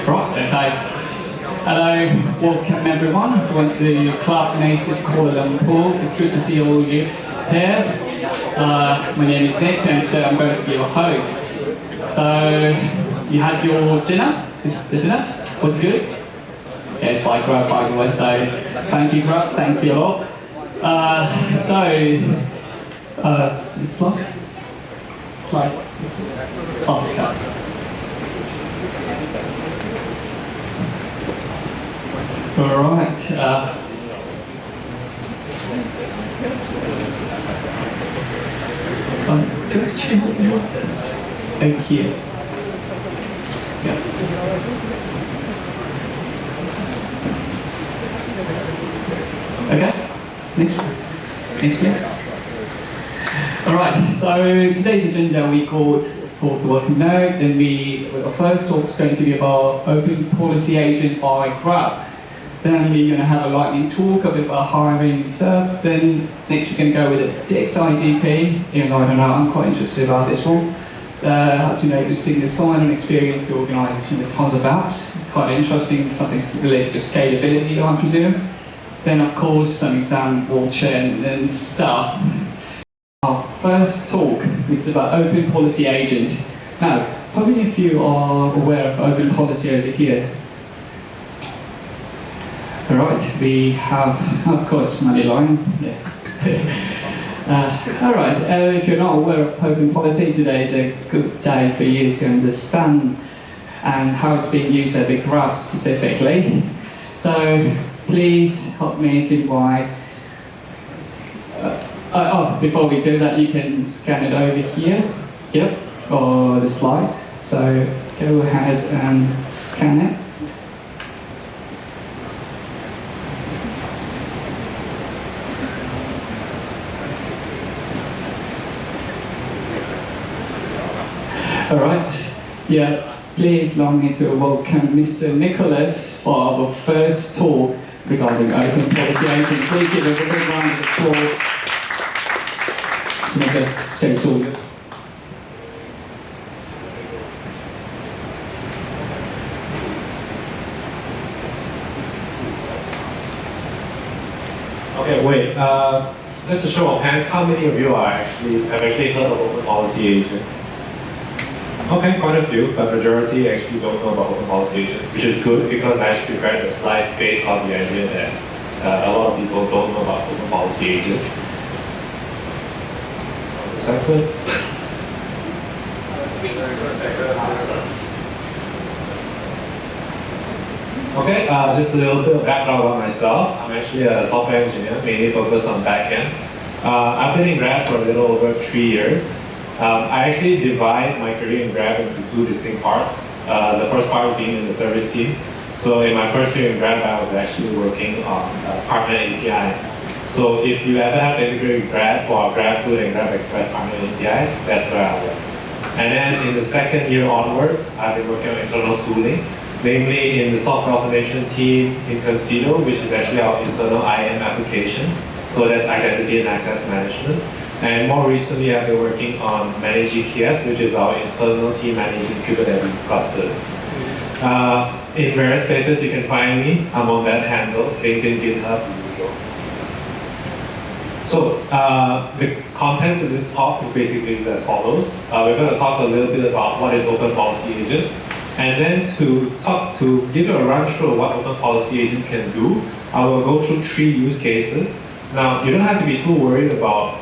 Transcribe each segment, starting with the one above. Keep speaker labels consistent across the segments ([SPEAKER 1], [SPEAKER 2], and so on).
[SPEAKER 1] Right, okay. Hello, welcome everyone to the Club Native Kuala Lumpur. It's good to see all of you here. My name is Nick and today I'm going to be your host. So, you had your dinner? Is the dinner? Was it good? Yeah, it's by Grub by the way, so thank you Grub, thank you a lot. Next slide. Slide. Oh, okay. All right. Do I change it over here? Yeah. Okay. Next one. Next, please. All right. So today's agenda we called, of course, the welcome note. Then our first talk is going to be about Open Policy Agent by Grub. Then we're going to have a lightning talk a bit about hiring and stuff. Then next we're going to go with a DXIDP, even though I don't know, I'm quite interested about this one. How to enable single sign-on experience to organisation with tons of apps. Quite interesting, something related to scalability, I presume. Then of course some exam watch and stuff. Our first talk is about Open Policy Agent. Now, how many of you are aware of Open Policy over here? Alright, we have, of course, Moneyline. Yeah. Alright, if you're not aware of Open Policy, today is a good day for you to understand and how it's being used at the Grub specifically. So, please help me to why. Before we do that, you can scan it over here. Yep, for the slides. So, go ahead and scan it. All right, yeah, please allow me to welcome Mr. Nicholas for our first talk regarding Open Policy Agent. Please give a big round of applause to Nicholas. Stay solid.
[SPEAKER 2] Okay, wait, just a show of hands, how many of you have actually heard of Open Policy Agent? Okay, quite a few, but majority actually don't know about Open Policy Agent, which is good because I actually prepared the slides based on the idea that a lot of people don't know about Open Policy Agent. Is that good? Okay, just a little bit of background about myself. I'm actually a software engineer, mainly focused on backend. I've been in Grab for a little over 3 years. I actually divide my career in Grab into two distinct parts. The first part being in the service team. So in my first year in Grab, I was actually working on partner API. So if you ever have to integrate with Grab for our Grab Food and Grab Express partner APIs, that's where I was. And then in the second year onwards, I've been working on internal tooling, namely in the software automation team in Concedo, which is actually our internal IAM application. So that's identity and access management. And more recently, I've been working on Manage EKS, which is our internal team managing Kubernetes clusters. In various places you can find me. I'm on that handle, LinkedIn, GitHub, usual. So the contents of this talk is basically as follows. We're going to talk a little bit about what is Open Policy Agent, and then to give you a run through of what Open Policy Agent can do, I will go through 3 use cases. Now, you don't have to be too worried about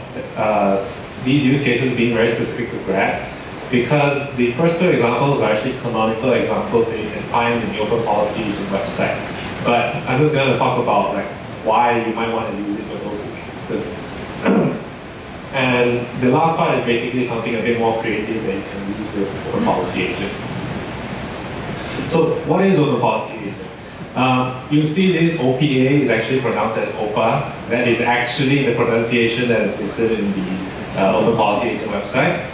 [SPEAKER 2] these use cases being very specific to Grab, because the first 2 examples are actually canonical examples that you can find in the Open Policy Agent website. But I'm just going to talk about why you might want to use it for those 2 cases. And the last part is basically something a bit more creative that you can use with Open Policy Agent. So what is Open Policy Agent? You see this OPA is actually pronounced as OPA. That is actually the pronunciation that is listed in the Open Policy Agent website.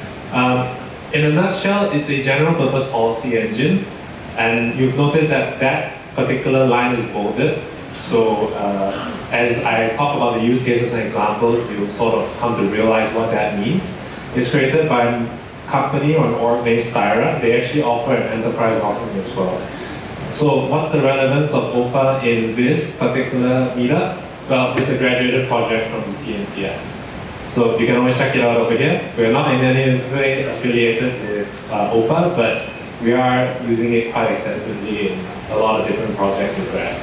[SPEAKER 2] In a nutshell, it's a general purpose policy engine. And you've noticed that that particular line is bolded. So as I talk about the use cases and examples, you'll sort of come to realize what that means. It's created by a company or an org named Styra. They actually offer an enterprise offering as well. So what's the relevance of OPA in this particular meetup? Well, it's a graduated project from the CNCF. So you can always check it out over here. We're not in any way affiliated with OPA, but we are using it quite extensively in a lot of different projects with Grad.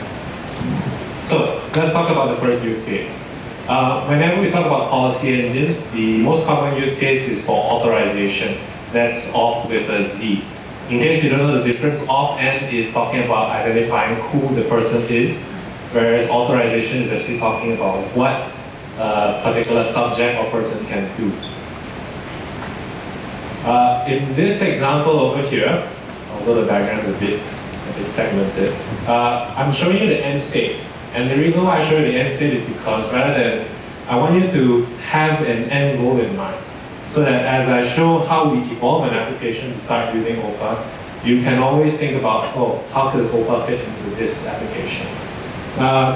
[SPEAKER 2] So let's talk about the first use case. Whenever we talk about policy engines, the most common use case is for authorization. That's auth with a Z. In case you don't know the difference, auth end is talking about identifying who the person is, whereas authorization is actually talking about what a particular subject or person can do. In this example over here, although the diagram is a bit segmented, I'm showing you the end state. And the reason why I show you the end state is because rather than, I want you to have an end goal in mind. So that as I show how we evolve an application to start using OPA, you can always think about, oh, how does OPA fit into this application?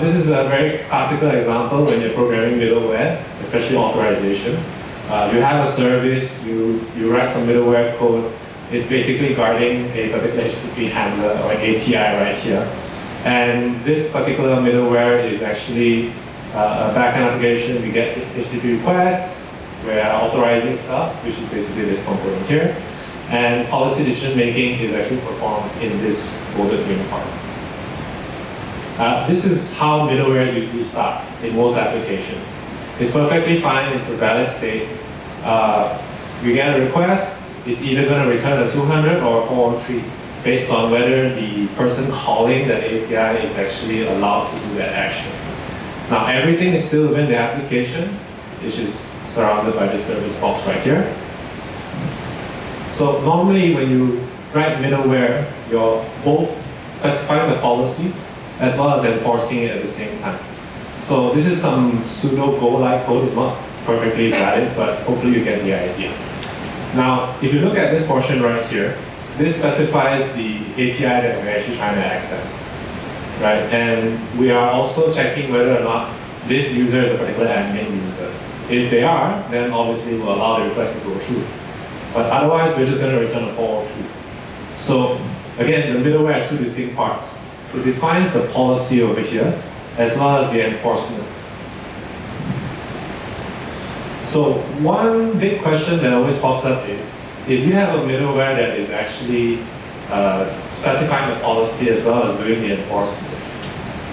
[SPEAKER 2] This is a very classical example when you're programming middleware, especially authorization. You have a service, you write some middleware code, it's basically guarding a particular HTTP handler or an API right here. And this particular middleware is actually a backend application. We get HTTP requests, we're authorizing stuff, which is basically this component here. And policy decision making is actually performed in this bolded green part. This is how middlewares usually start in most applications. It's perfectly fine, it's a valid state. You get a request, it's either going to return a 200 or a 403 based on whether the person calling that API is actually allowed to do that action. Now everything is still within the application, which is surrounded by this service box right here. So normally when you write middleware, you're both specifying the policy as well as enforcing it at the same time. So this is some pseudo Go-like code. It's not perfectly valid, but hopefully you get the idea. Now, if you look at this portion right here, this specifies the API that we're actually trying to access, right? And we are also checking whether or not this user is a particular admin user. If they are, then obviously we'll allow the request to go through. But otherwise, we're just going to return a 403. So again, the middleware has two distinct parts. It defines the policy over here, as well as the enforcement. So one big question that always pops up is, if you have a middleware that is actually specifying the policy as well as doing the enforcement,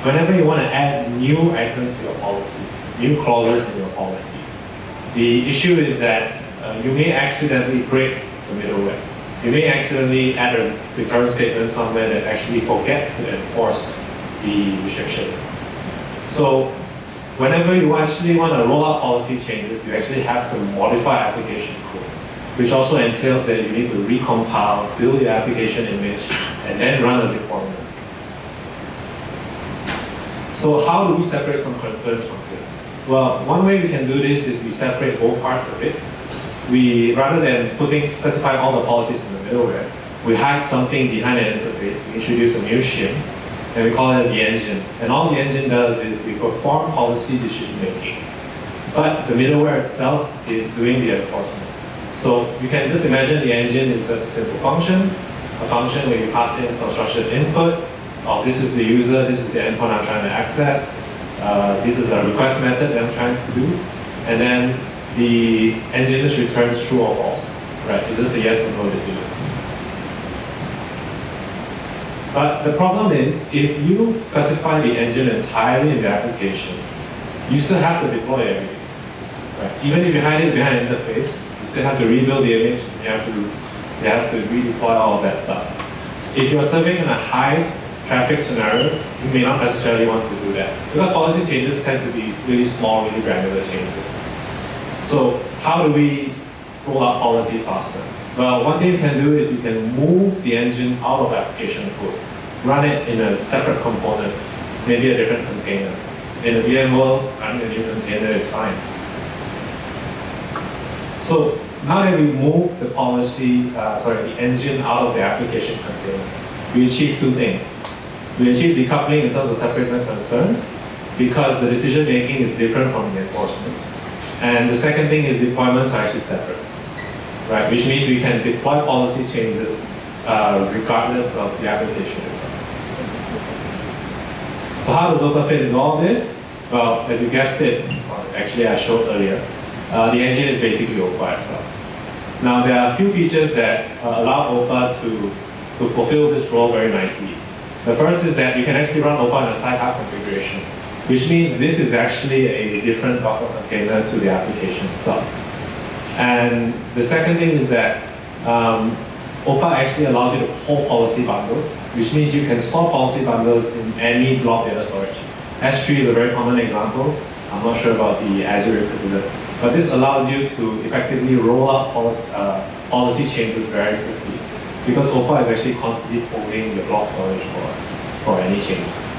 [SPEAKER 2] whenever you want to add new items to your policy, new clauses in your policy, the issue is that you may accidentally break the middleware. You may accidentally add a return statement somewhere that actually forgets to enforce the restriction. So whenever you actually want to roll out policy changes, you actually have to modify application code, which also entails that you need to recompile, build your application image, and then run a deployment. So how do we separate some concerns from here? Well, one way we can do this is we separate both parts of it. We, rather than specifying all the policies in the middleware, we hide something behind an interface. We introduce a new shim, and we call it the engine. And all the engine does is we perform policy decision making. But the middleware itself is doing the enforcement. So you can just imagine the engine is just a simple function, a function where you pass in some structured input. Oh, this is the user, this is the endpoint I'm trying to access, this is the request method that I'm trying to do, and then the engine just returns true or false, right? It's just a yes or no decision. But the problem is, if you specify the engine entirely in the application, you still have to deploy everything, right? Even if you hide it behind an interface, you still have to rebuild the image, you have to redeploy all of that stuff. If you're serving in a high traffic scenario, you may not necessarily want to do that, because policy changes tend to be really small, really granular changes. So how do we roll out policies faster? Well, one thing you can do is you can move the engine out of application code, run it in a separate component, maybe a different container. In a VM world, running a new container is fine. So now that we move the the engine out of the application container, we achieve two things. We achieve decoupling in terms of separation concerns, because the decision making is different from the enforcement. And the second thing is deployments are actually separate, right? Which means we can deploy policy changes regardless of the application itself. So how does OPA fit into all this? Well, as you guessed it, or actually I showed earlier, the engine is basically OPA itself. Now there are a few features that allow OPA to fulfill this role very nicely. The first is that you can actually run OPA in a sidecar configuration, which means this is actually a different Docker container to the application itself. And the second thing is that OPA actually allows you to hold policy bundles, which means you can store policy bundles in any blob data storage. S3 is a very common example. I'm not sure about the Azure equivalent, but this allows you to effectively roll out policy changes very quickly, because OPA is actually constantly holding the blob storage for any changes.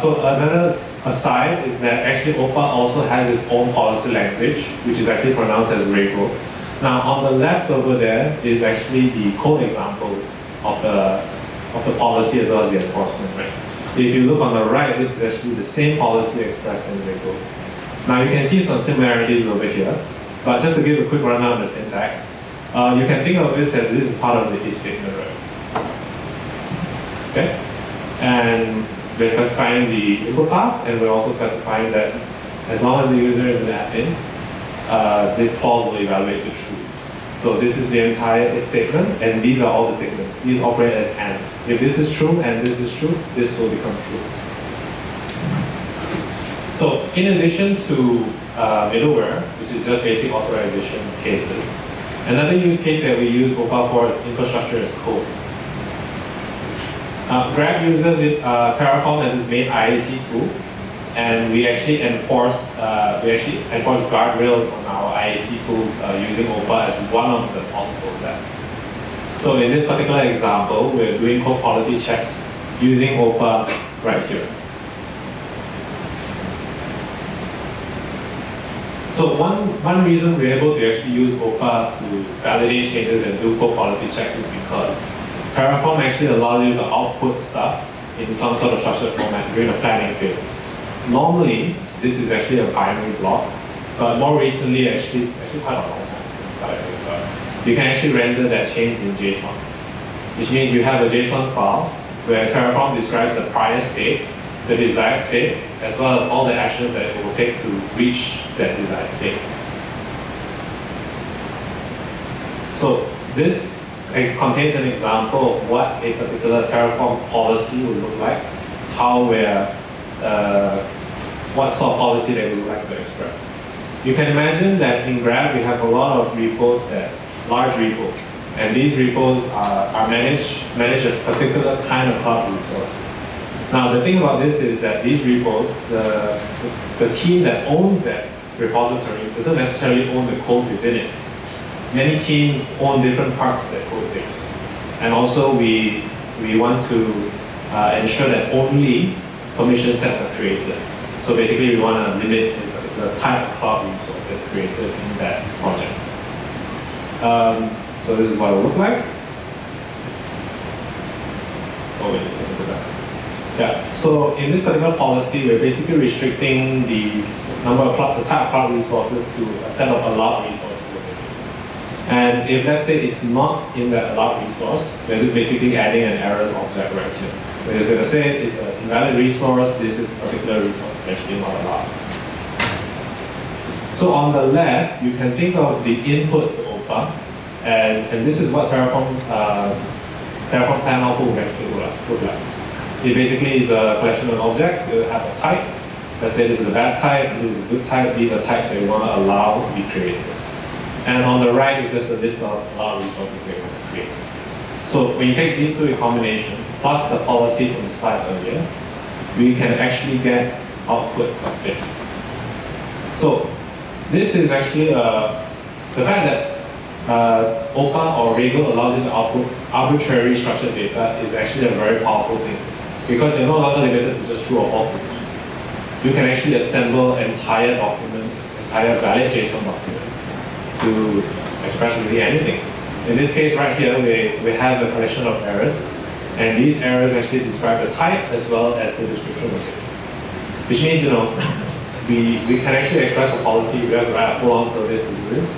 [SPEAKER 2] So another aside is that actually OPA also has its own policy language, which is actually pronounced as Rego. Now on the left over there is actually the code example of the policy as well as the enforcement, right? If you look on the right, this is actually the same policy expressed in Rego. Now you can see some similarities over here, but just to give a quick rundown of the syntax, you can think of this as this is part of the if statement, right? Okay? And we're specifying the input path, and we're also specifying that as long as the user is in admins, this clause will evaluate to true. So this is the entire if statement, and these are all the statements. These operate as AND. If this is true and this is true, this will become true. So in addition to middleware, which is just basic authorization cases, another use case that we use OPA for is infrastructure as code. Grab uses Terraform as its main IAC tool, and we actually enforce guardrails on our IAC tools using OPA as one of the possible steps. So in this particular example, we're doing code quality checks using OPA right here. So one reason we're able to actually use OPA to validate changes and do code quality checks is because Terraform actually allows you to output stuff in some sort of structured format during the planning phase. Normally, this is actually a binary block, but more recently, actually quite a long time, you can actually render that change in JSON, which means you have a JSON file where Terraform describes the prior state, the desired state, as well as all the actions that it will take to reach that desired state. So this contains an example of what a particular Terraform policy would look like, what sort of policy they would like to express. You can imagine that in Grab we have a lot of repos large repos, and these repos manage a particular kind of cloud resource. Now the thing about this is that these repos, the team that owns that repository doesn't necessarily own the code within it. Many teams own different parts of that code base. And also we want to ensure that only permission sets are created. So basically we want to limit the type of cloud resource that's created in that project. So this is what it will look like. Oh wait, let me go back. Yeah, so in this particular policy, we're basically restricting the type of cloud resources to a set of allowed resources. And if let's say it's not in that allowed resource, we're just basically adding an errors object right here. We're just going to say it's an invalid resource, this is particular resource is actually not allowed. So on the left, you can think of the input to OPA as, and this is what Terraform plan output will actually look like. It basically is a collection of objects. It will have a type. Let's say this is a bad type, this is a good type. These are types that we want to allow to be created. And on the right is just a list of allowed resources that we want to create. So when you take these two in combination, plus the policy from the slide earlier, we can actually get output like this. So this is actually the fact that OPA or Rego allows you to output arbitrary structured data is actually a very powerful thing, because you're no longer limited to just true or false decisions. You can actually assemble entire documents, entire valid JSON documents to express really anything. In this case right here, we have a collection of errors, and these errors actually describe the type as well as the description of it. Which means, we can actually express a policy, we have to write a full-on service to do this,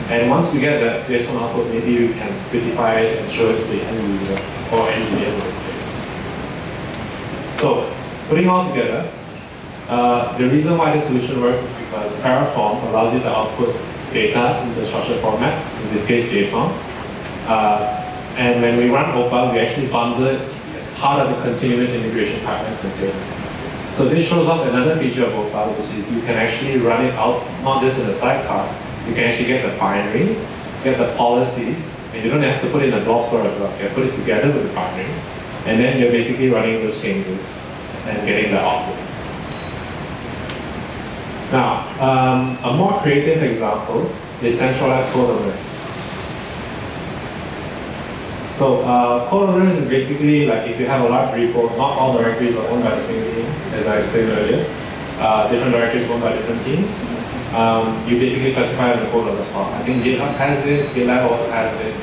[SPEAKER 2] And once we get that JSON output, maybe you can prettify it and show it to the end user or engineers in this case. So, putting it all together, the reason why this solution works is because Terraform allows you to output data into structured format, in this case JSON. And when we run Opal, we actually bundle it as part of the continuous integration pipeline container. So this shows off another feature of Opal, which is you can actually run it out, not just in a sidecar, you can actually get the binary, get the policies, and you don't have to put it in a blob store as well. You put it together with the binary, and then you're basically running those changes and getting the output. Now, a more creative example is centralized code owners. So code owners is basically like if you have a large repo, not all directories are owned by the same team, as I explained earlier. Different directories owned by different teams. You basically specify in the code owners file. I think GitHub has it, GitLab also has it.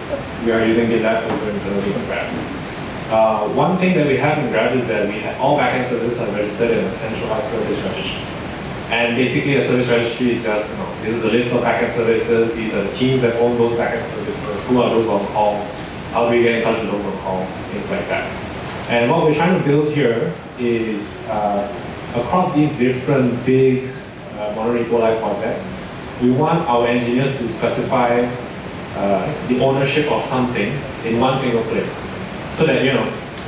[SPEAKER 2] We are using GitLab over internally in Grab. One thing that we have in Grab is that we have all backend services are registered in a centralized service registry. And basically a service registry is just, this is a list of backend services, these are the teams that own those backend services, who are those on calls, how do we get in touch with those on calls, things like that. And what we're trying to build here is across these different big monorepo-like projects, we want our engineers to specify the ownership of something in one single place. So that,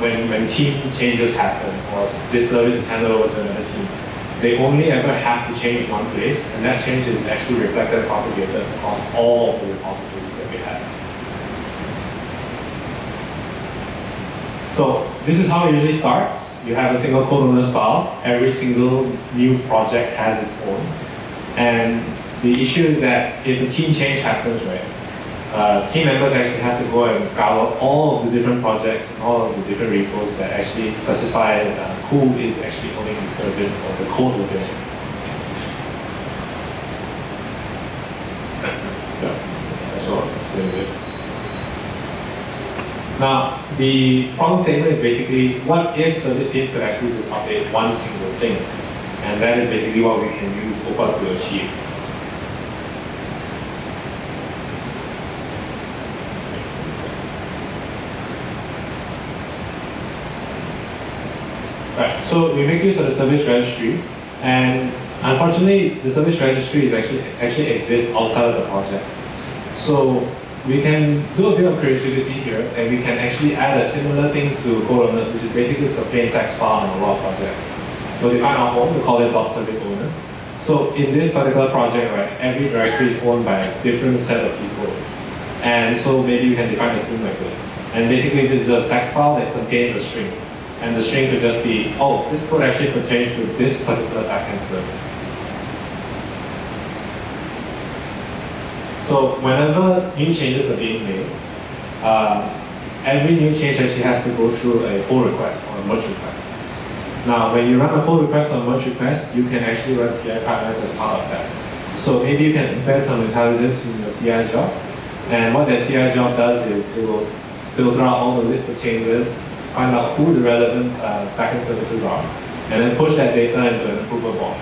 [SPEAKER 2] when team changes happen or this service is handed over to another team, they only ever have to change one place, and that change is actually reflected and propagated across all of the repositories that we have. So this is how it usually starts. You have a single code owners file. Every single new project has its own. And the issue is that if a team change happens, right, team members actually have to go and scour all of the different projects and all of the different repos that actually specify who is actually owning the service or the code within it. Yeah, that's what I'm explaining this. Now, the problem statement is basically, what if service teams could actually just update one single thing? And that is basically what we can use Opal to achieve. Right, so we make use of the service registry, and unfortunately, the service registry is actually exists outside of the project. So we can do a bit of creativity here, and we can actually add a similar thing to code owners, which is basically just a plain text file in a lot of projects. We'll define our own, we call it .service owners. So in this particular project, right, every directory is owned by a different set of people. And so maybe you can define a string like this. And basically this is just a text file that contains a string. And the string could just be, oh, this code actually pertains to this particular backend service. So whenever new changes are being made, every new change actually has to go through a pull request or a merge request. Now, when you run a pull request or a merge request, you can actually run CI pipelines as part of that. So maybe you can embed some intelligence in your CI job. And what that CI job does is it will filter out all the list of changes, find out who the relevant backend services are, and then push that data into an approval bot,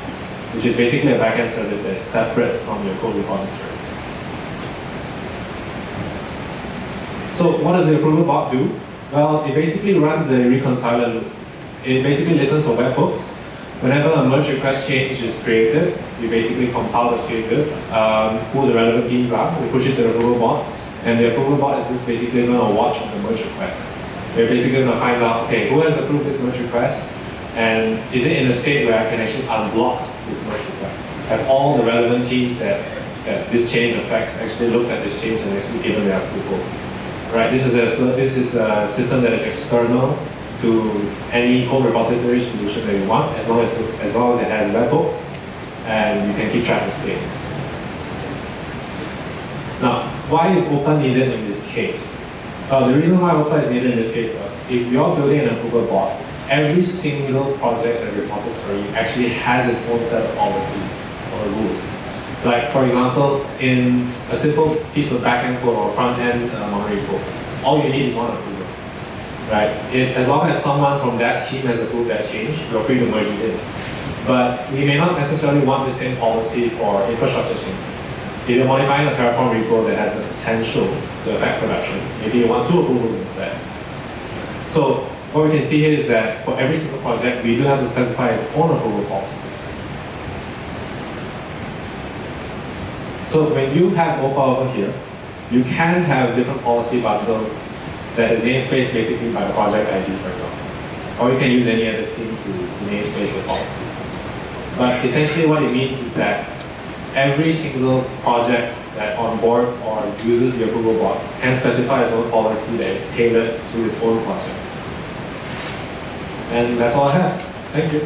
[SPEAKER 2] which is basically a backend service that's separate from your code repository. So what does the approval bot do? Well, it basically runs a reconciler loop. It basically listens for webhooks. Whenever a merge request change is created, you basically compile the changes, who the relevant teams are, we push it to the approval bot, and the approval bot is just basically going to watch the merge request. We're basically going to find out, okay, who has approved this merge request, and is it in a state where I can actually unblock this merge request? Have all the relevant teams that this change affects actually looked at this change and actually given their approval? Right, this is a system that is external to any code repository solution that you want, as long as it has webhooks, and you can keep track of state. Now, why is OPA needed in this case? The reason why OPA is needed in this case is if you're building an approval bot, every single project and repository actually has its own set of policies or rules. Like, for example, in a simple piece of backend code or front-end monorepo, all you need is one approval, right? It's as long as someone from that team has approved that change, you're free to merge it in. But we may not necessarily want the same policy for infrastructure changes. If you're modifying a Terraform repo that has the potential to affect production, maybe you want 2 approvals instead. So what we can see here is that for every single project, we do have to specify its own approval policy. So when you have OPA over here, you can have different policy bundles that is namespaced basically by the project ID, for example. Or you can use any other scheme to namespace the policies. But essentially what it means is that every single project that onboards or uses the approval bot can specify its own policy that is tailored to its own project. And that's all I have. Thank you.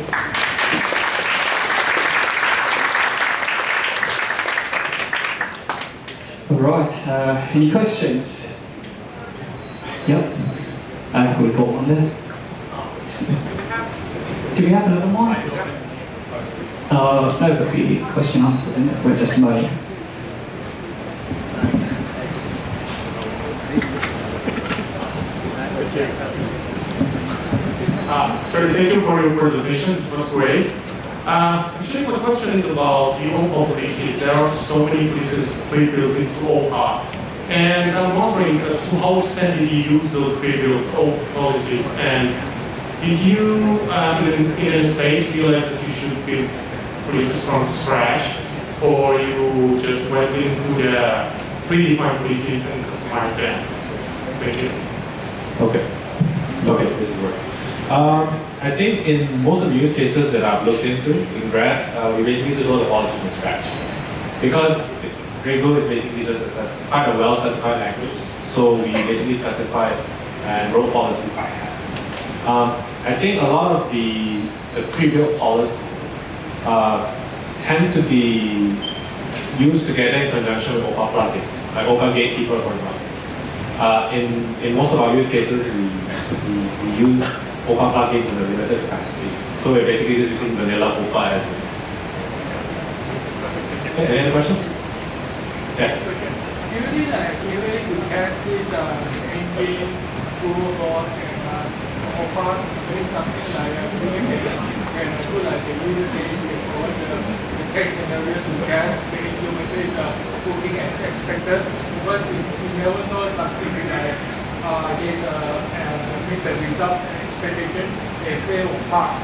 [SPEAKER 1] All right, any questions? Yep. We got one there. Do we have another one? No, but we question answer, isn't it? We're just mode.
[SPEAKER 3] Sorry, thank you for your presentation. It was great. Actually, my question is about the OPA policies. There are so many policies pre-built into OPA. And I'm wondering to how extent did you use those pre-built OPA policies? And did you, in a state, realize that you should build policies from scratch? Or you just went into the predefined policies and customized them? Thank you.
[SPEAKER 2] Okay, this is working. I think in most of the use cases that I've looked into in grad, we basically just wrote the policy from scratch. Because Rego is basically just quite a well-specified language, so we basically specified and wrote policies by hand. I think a lot of the pre-built policies tend to be used together in conjunction with OPA plugins, like OPA Gatekeeper, for example. In most of our use cases, we use OPA plugins in a limited capacity. So we're basically just using vanilla OPA as is. Okay, any other questions? Yes?
[SPEAKER 4] Usually, to test this engine, Google bot, and OPA, there is something like can do like a use case for the test scenario to test when you is cooking as expected. Because you never know something like there's the result expectation, they fail or pass.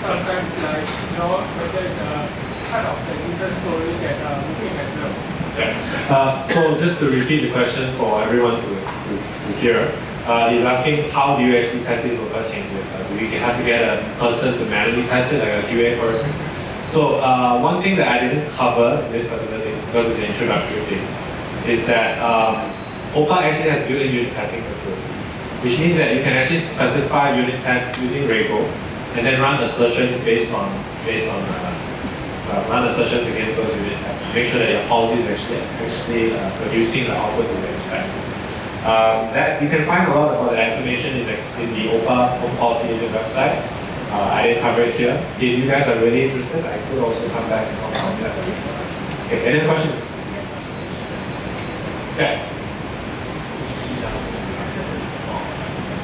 [SPEAKER 4] Sometimes whether it's kind of the user story that looking at them.
[SPEAKER 2] Okay. So just to repeat the question for everyone to hear, he's asking how do you actually test these OPA changes? Do we have to get a person to manually test it, like a QA person? So one thing that I didn't cover in this particular thing, because it's an introductory thing, is that OPA actually has built-in unit testing facility, which means that you can actually specify unit tests using Rego and then run assertions based on run assertions against those unit tests to make sure that your policy is actually producing the output that you expect. That you can find a lot about that information is in the OPA Home Policy Agent website. I didn't cover it here. If you guys are really interested, I could also come back and talk about that. Okay, any questions? Yes.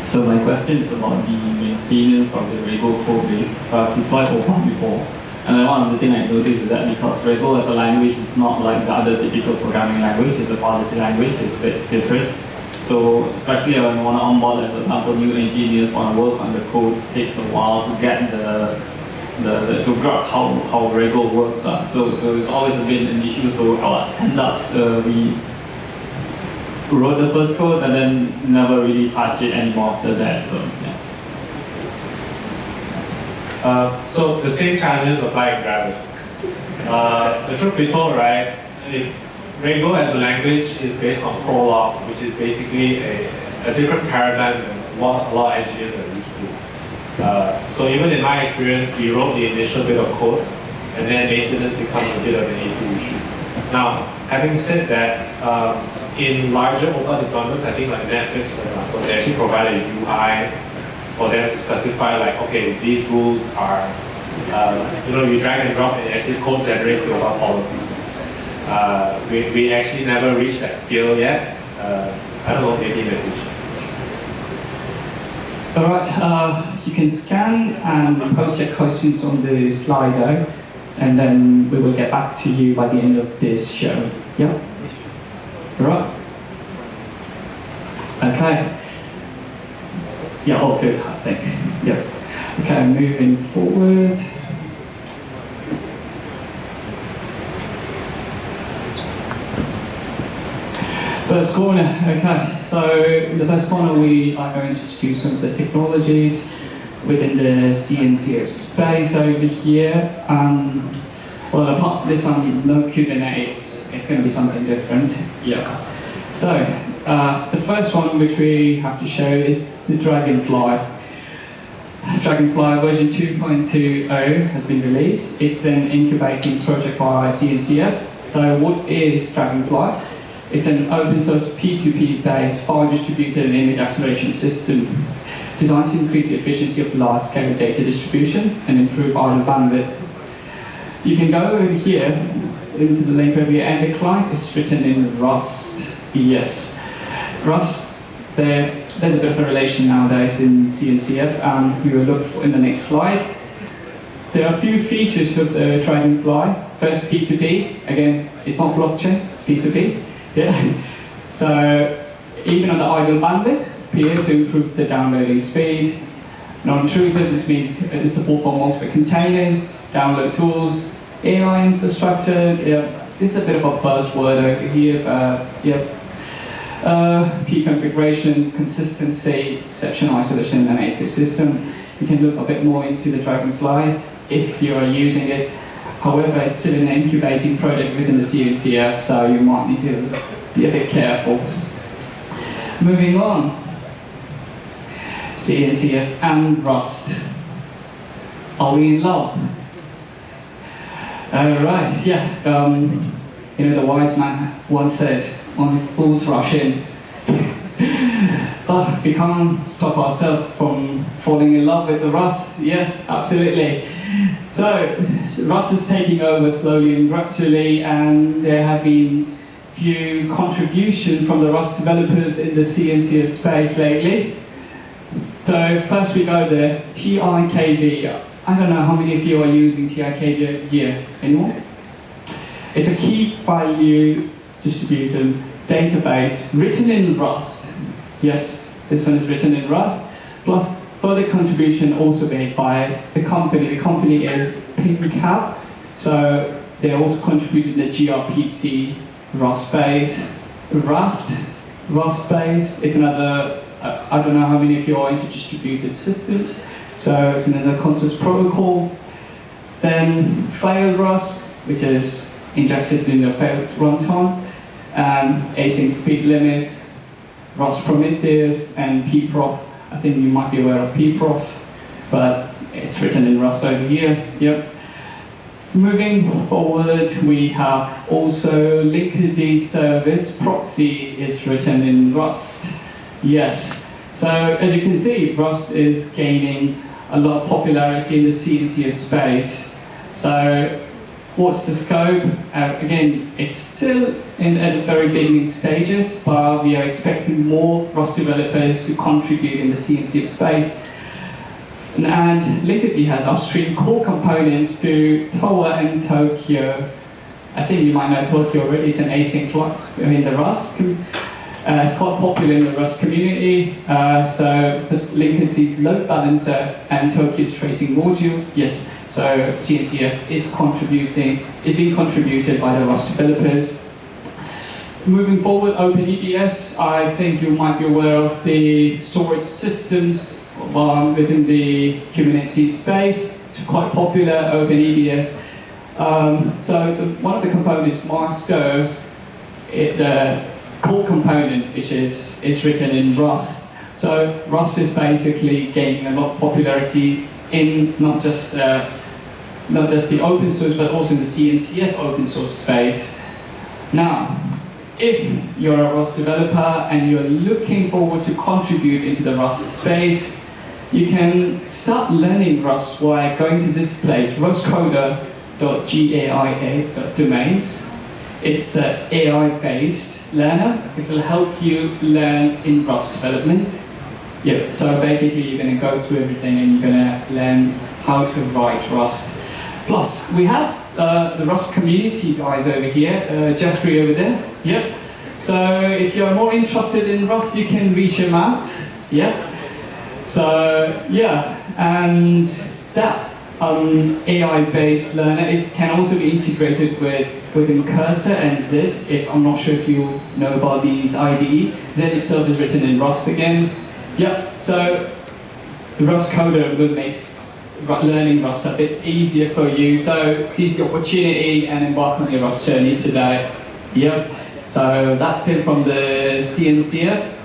[SPEAKER 1] So my question is about the maintenance of the Rego code base. I've deployed OPA before, and one of the things I noticed is that because Rego as a language is not like the other typical programming language, it's a policy language, it's a bit different. So especially when you want to onboard, like, for example, new engineers want to work on the code, it takes a while to get to grasp how Rego works. So it's always a bit an issue. So end up we wrote the first code and then never really touch it anymore after that. So yeah.
[SPEAKER 2] So the same challenges apply in Grab. The truth be told, right? If Rego as a language is based on Prolog, which is basically a different paradigm than what a lot of engineers are used to. So even in my experience, we wrote the initial bit of code, and then maintenance becomes a bit of an issue. Now, having said that, in larger OPA deployments, I think like Netflix, for example, they actually provide a UI for them to specify like, okay, these rules are, you drag and drop and actually code generates the OPA policy. We actually never reached that scale yet. I don't know, maybe in the future.
[SPEAKER 1] Alright, you can scan and post your questions on the Slido, and then we will get back to you by the end of this show. Yep. Right. Okay. Yeah, all good, I think. Yep. Okay, moving forward. First corner, okay. So in the first corner we are going to introduce some of the technologies within the CNCF space over here. Well, apart from this one, no Kubernetes, it's going to be something different. Yeah. So, the first one which we have to show is the Dragonfly. Dragonfly version 2.20 has been released. It's an incubating project by CNCF. So what is Dragonfly? It's an open source P2P based file distributed image acceleration system designed to increase the efficiency of large scale data distribution and improve idle bandwidth. You can go over here, into the link over here, and the client is written in Rust. Yes. Rust, there's a bit of a relation nowadays in CNCF, you will look for in the next slide. There are a few features of the Dragonfly. First, P2P. Again, it's not blockchain, it's P2P. Yeah. So, even on the idle bandwidth, here to improve the downloading speed. Non-intrusive, which means the support for multiple containers, download tools, AI infrastructure. Yeah, this is a bit of a buzzword over here. P configuration, consistency, exception isolation, and ecosystem. You can look a bit more into the Dragonfly if you are using it. However, it's still an incubating project within the CNCF, so you might need to be a bit careful. Moving on. CNCF and Rust. Are we in love? Right, yeah. The wise man once said, only fools rush in. But we can't stop ourselves from falling in love with the Rust. Yes, absolutely. So, Rust is taking over slowly and gradually, and there have been few contributions from the Rust developers in the CNCF space lately. So first we go the TIKV. I don't know how many of you are using TIKV here. Anyone? It's a key value distribution database written in Rust. Yes, this one is written in Rust. Plus further contribution also made by the company. The company is PingCap. So they also contributed the gRPC Rust base, Raft Rust base. It's another. I don't know how many of you are into distributed systems, so it's another consensus protocol. Then failed Rust, which is injected in the failed runtime, and async speed limits, Rust Prometheus, and pprof. I think you might be aware of pprof, but it's written in Rust over here. Yep. Moving forward, we have also Linkerd service proxy is written in Rust. Yes. So as you can see, Rust is gaining a lot of popularity in the CNCF space. So what's the scope? Again, it's still at the very beginning stages, but we are expecting more Rust developers to contribute in the CNCF space. And Linkerd has upstream core components to Toa and Tokyo. I think you might know Tokyo already. It's an async in the Rust. It's quite popular in the Rust community. So it's Linkerd's load balancer and Tokyo's tracing module. Yes, so CNCF is being contributed by the Rust developers. Moving forward, OpenEBS, I think you might be aware of the storage systems within the Kubernetes space. It's quite popular, OpenEBS. So one of the components, Master, the core component, which is written in Rust. So Rust is basically gaining a lot of popularity in not just the open source, but also in the CNCF open source space. Now, if you're a Rust developer and you're looking forward to contribute into the Rust space, you can start learning Rust by going to this place, rustcoder.gaia.domains. It's an AI-based learner. It will help you learn in Rust development. Yeah, so basically you're going to go through everything and you're going to learn how to write Rust. Plus, we have the Rust community guys over here, Jeffrey over there. Yep. So if you're more interested in Rust, you can reach him out. Yeah. So yeah, and that AI-based learner can also be integrated within Cursor and Z. If I'm not sure if you know about these IDE. Z itself is written in Rust again. Yeah. So the Rust coder will make learning Rust a bit easier for you. So seize the opportunity and embark on your Rust journey today. Yep. So that's it from the CNCF.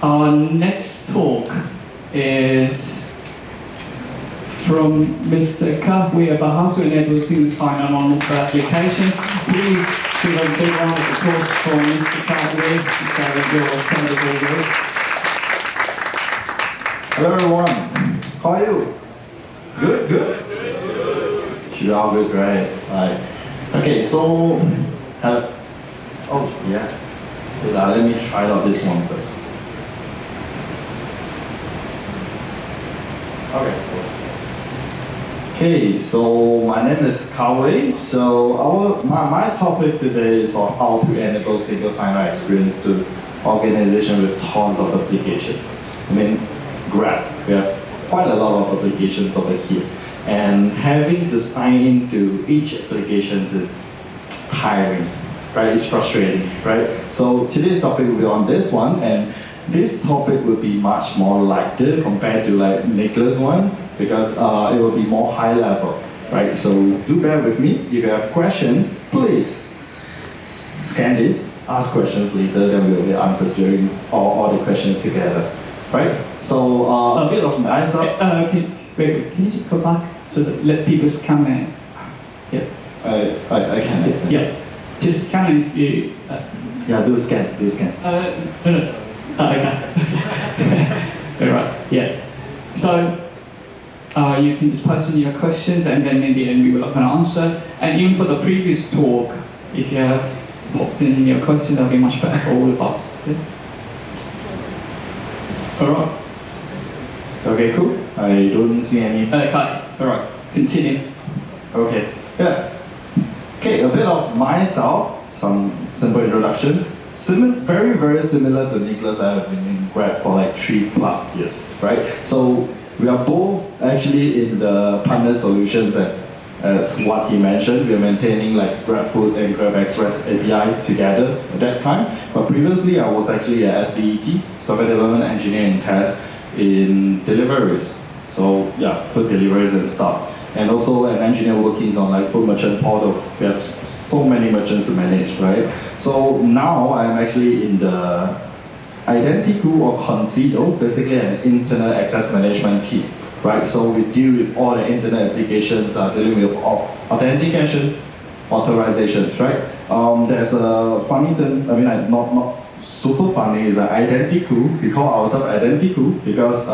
[SPEAKER 1] Our next talk is from Mr. Kahwe about how to enable single sign-on on multiple applications. Please give a big round of applause for Mr. Kahwe. Your standard words.
[SPEAKER 5] Hello everyone, how are you? Good, good? Should be all good, right? Right. Okay, so, oh yeah. Let me try out this one first. Okay, so my name is Kawe. So my topic today is on how to enable single sign-on experience to organization with tons of applications. I mean, Grab, we have quite a lot of applications over here, and having to sign into each application is tiring, right? It's frustrating, right? So today's topic will be on this one, and this topic will be much more lighter compared to like Nicholas' one, because it will be more high level, right? So do bear with me. If you have questions, please scan this, ask questions later, then we will answer during all the questions together, right? So a bit of myself.
[SPEAKER 1] Wait, can you just go back so that let people scan it? Yeah.
[SPEAKER 5] I can.
[SPEAKER 1] Yeah. Just scan it if you.
[SPEAKER 5] Yeah, do a scan.
[SPEAKER 1] No. Okay. Alright. Yeah. So. You can just post in your questions, and then in the end we will open an answer. And even for the previous talk, if you have popped in your question, that'll be much better for all of us. Yeah? Alright.
[SPEAKER 5] Okay, cool. I don't see any.
[SPEAKER 1] Okay, alright, continue.
[SPEAKER 5] Okay, yeah. Okay, a bit of myself, some simple introductions. Very, very similar to Nicholas. I have been in Grab for like 3+ years, right? So we are both actually in the partner solutions, and as what he mentioned, we are maintaining like GrabFood and Grab Express API together at that time. But previously, I was actually a SDET, Software Development Engineering Test in deliveries. So yeah, food deliveries and stuff. And also an engineer working on like food merchant portal. We have so many merchants to manage, right? So now I'm actually in the Identity or Concedo, basically an internal access management team, right? So we deal with all the internet applications dealing with authentication, authorizations, right? There's a funny thing, I mean, not super funny, is Identity. We call ourselves Identity because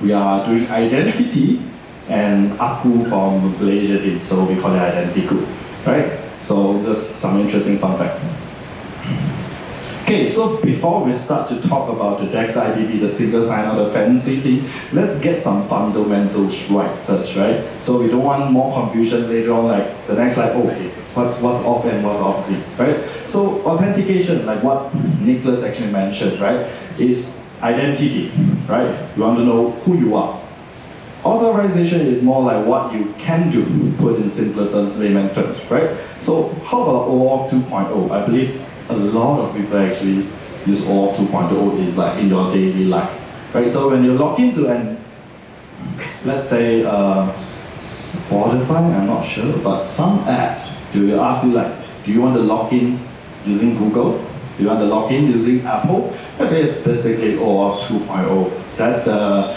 [SPEAKER 5] we are doing identity and Aku from Malaysia team, so we call it Identity, right? So just some interesting fun fact. Okay, so before we start to talk about the DEX IDP, the single sign-on, the fancy thing, let's get some fundamentals right first, right? So we don't want more confusion later on, like the next slide, okay, what's off and what's off Z, right? So authentication, like what Nicholas actually mentioned, right, is identity, right? You want to know who you are. Authorization is more like what you can do, put in simpler terms, layman terms, right? So how about OAuth 2.0? I believe a lot of people actually use OAuth 2.0 is like in your daily life, right? So when you log into let's say Spotify, I'm not sure, but some apps, they will ask you like, do you want to log in using Google? Do you want to log in using Apple? That is basically OAuth 2.0. That's the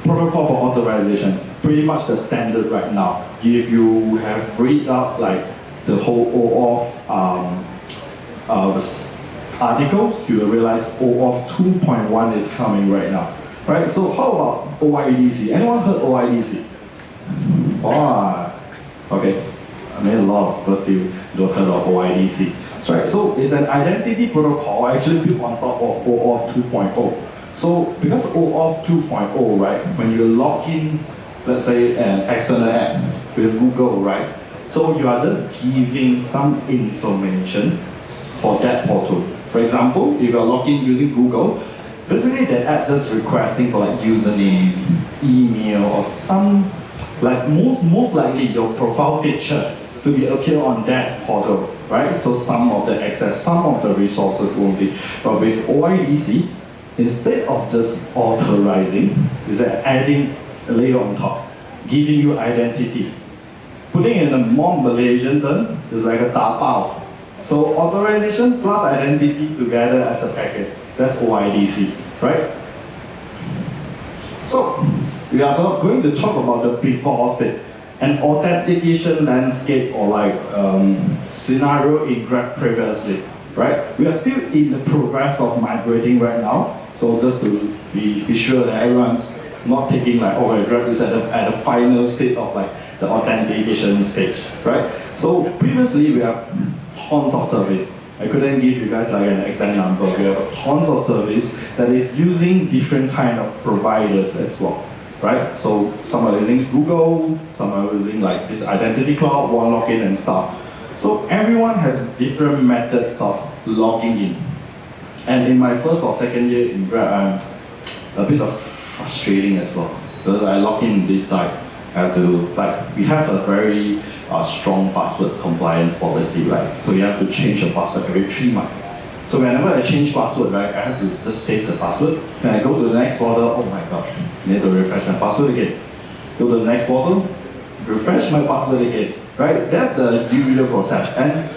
[SPEAKER 5] protocol for authorization, pretty much the standard right now. If you have read up like the whole OAuth articles, you will realize OAuth 2.1 is coming right now, right? So how about OIDC? Anyone heard OIDC? Okay. I mean, a lot of people still don't heard of OIDC. Right, so it's an identity protocol actually built on top of OAuth 2.0. So because OAuth 2.0, right, when you log in, let's say an external app with Google, right, So you are just giving some information for that portal. For example, if you're logging using Google, basically that app just requesting for like username, email, or some, like most likely your profile picture to be appear on that portal, right? So some of the access, some of the resources only. But with OIDC, instead of just authorizing, is that adding a layer on top, giving you identity. Putting in a more Malaysian term is like a tapao. So authorization plus identity together as a packet. That's OIDC, right? So we are going to talk about the before state, an authentication landscape or like scenario in Grab previously, right? We are still in the progress of migrating right now. So just to be sure that everyone's not taking like, oh, Grab is at the final state of like the authentication stage, right? So previously we have tons of service. I couldn't give you guys like an exact number. We have tons of service that is using different kind of providers as well, right? So some are using Google, some are using like this identity cloud, one login and stuff. So everyone has different methods of logging in. And in my first or second year in Grab, I'm a bit of frustrating as well because I log in this site. I have to, like, we have a very strong password compliance policy, right? So you have to change your password every 3 months. So whenever I change password, right, I have to just save the password. Then I go to the next folder, oh my god, I need to refresh my password again. Go to the next folder, refresh my password again, right? That's the usual process. And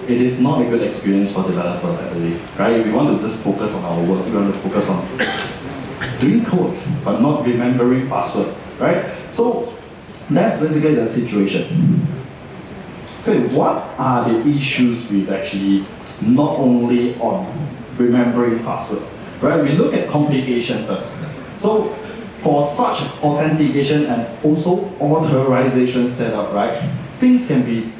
[SPEAKER 5] it is not a good experience for developers, I believe, right? We want to just focus on our work, we want to focus on doing code, but not remembering password, right? So that's basically the situation. Okay, what are the issues with actually not only on remembering password, right? We look at complication first. So for such authentication and also authorization setup, right? Things can be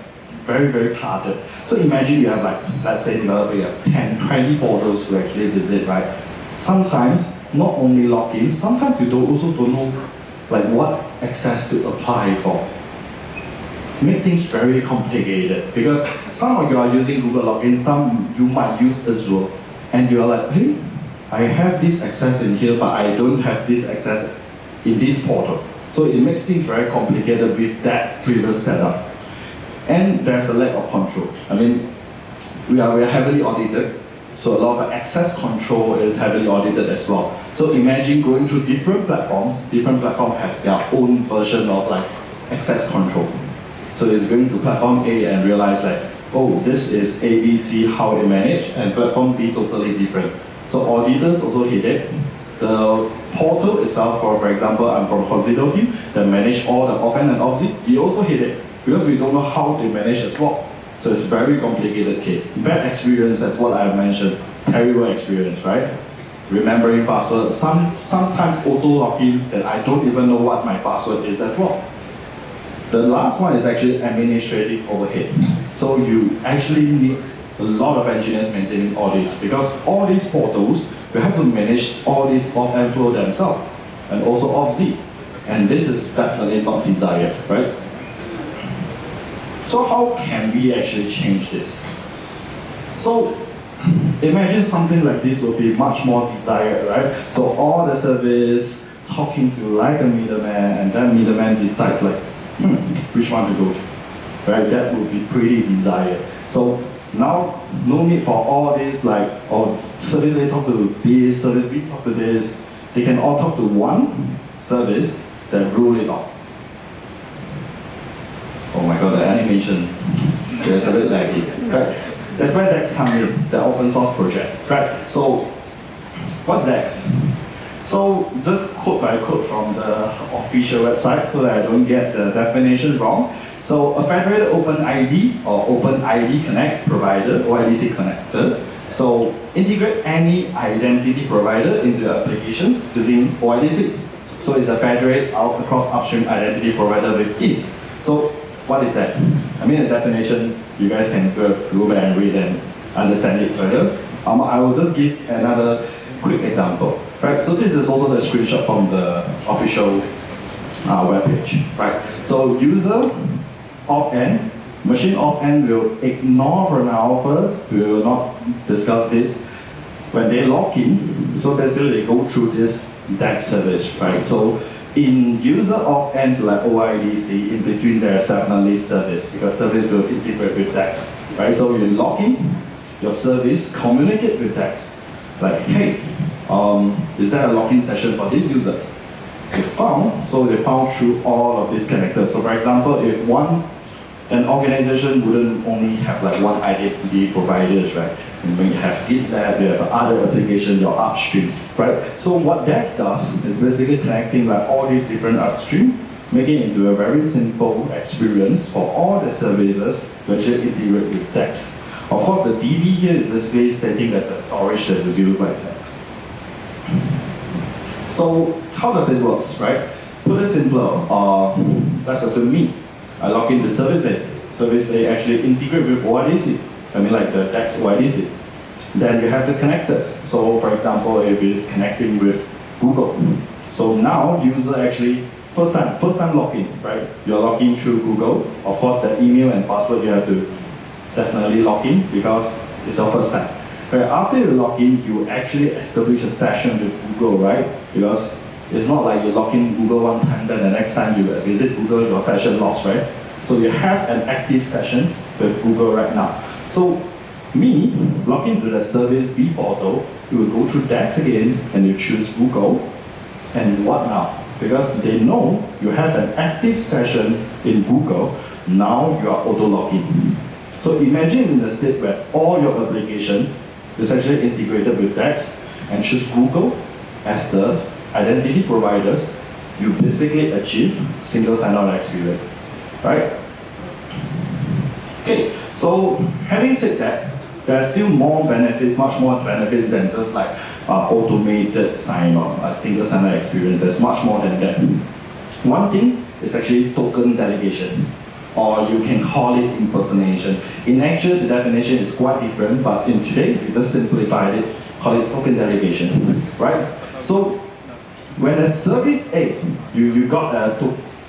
[SPEAKER 5] very, very harder. So imagine you have like, let's say developer, you have 10, 20 portals to actually visit, right? Sometimes not only login, sometimes you also don't know like what access to apply for. Make things very complicated because some of you are using Google login, some you might use Azure, and you are like, hey, I have this access in here, but I don't have this access in this portal. So it makes things very complicated with that previous setup. And there's a lack of control. I mean, we are heavily audited, so a lot of access control is heavily audited as well. So imagine going through different platforms have their own version of like access control. So it's going to platform A and realize like, oh, this is ABC, how they manage, and platform B totally different. So auditors also hit it. The portal itself, for example, I'm from Hosito team that manage all the off-end and off-zip, we also hit it because we don't know how they manage as well. So it's a very complicated case. Bad experience, that's what I mentioned. Terrible experience, right? Remembering password, sometimes auto login that I don't even know what my password is as well. The last one is actually administrative overhead. So you actually need a lot of engineers maintaining all this because all these portals, we have to manage all these off-end flow themselves and also off-zip. And this is definitely not desired, right? So how can we actually change this? So imagine something like this will be much more desired, right? So all the service talking to like a middleman, and then middleman decides like, which one to go, right? That would be pretty desired. So now no need for all this like, or service A talk to this, service B talk to this. They can all talk to one service that rule it out. Oh my god, the animation is a bit laggy, right? That's where DEX comes in, the open source project, right? So, what's DEX? So, just quote by quote from the official website so that I don't get the definition wrong. So, a federated Open ID or Open ID Connect provider, OIDC connector. So, integrate any identity provider into the applications using OIDC. So, it's a federated across upstream identity provider with ease. So, what is that? I mean, the definition, you guys can go back and read and understand it further. I will just give another quick example, right? So this is also the screenshot from the official webpage, right? So user off-end Machine offhand will ignore for now first. We will not discuss this. When they log in, so basically they go through this DAX service, right? So in user offhand like OIDC, in between there's definitely service because service will integrate with DAX, right? So you log in, your service communicate with DAX, like, hey, is there a login session for this user? They found through all of these connectors. So for example, if an organization wouldn't only have like one identity providers, right? And when you have GitLab, you have other applications, your upstream, right? So what DAX does is basically connecting like all these different upstream, making it into a very simple experience for all the services to actually integrate with DAX. Of course, the DB here is basically stating that the storage that is used by DAX. So how does it work, right? Put it simpler, let's assume me. I log into Service A. Service A actually integrate with OIDC. I mean like the DAX OIDC. Then you have the connectors. So for example, if it's connecting with Google. So now user actually, first time login, right? You're logging through Google. Of course the email and password you have to definitely log in because it's your first time. Right, after you log in, you actually establish a session with Google, right? Because it's not like you log in Google one time, then the next time you visit Google, your session logs, right? So you have an active session with Google right now. So me, log into the Service B portal, you will go through DAX again, and you choose Google, and what now? Because they know you have an active session in Google, now you are auto-login. So imagine in the state where all your applications is actually integrated with DAX, and choose Google as the identity providers, you basically achieve single sign-on experience, right? Okay, so having said that, there are still more benefits, much more benefits than just like automated sign-on, a single sign-on experience. There's much more than that. One thing is actually token delegation, or you can call it impersonation. In actual, the definition is quite different, but in today, we just simplified it, call it token delegation, right? So when a service A, you got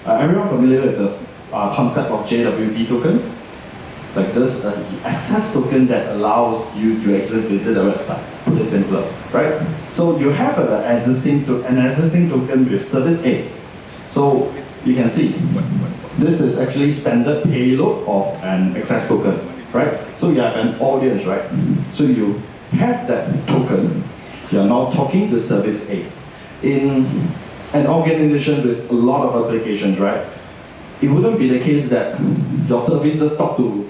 [SPEAKER 5] everyone familiar with the concept of JWT token? Like just an access token that allows you to actually visit a website, put it simpler, right? So you have an existing token with service A. So you can see, this is actually standard payload of an access token, right? So you have an audience, right? So you have that token, you're now talking to service A. In an organization with a lot of applications, right? It wouldn't be the case that your service just talk to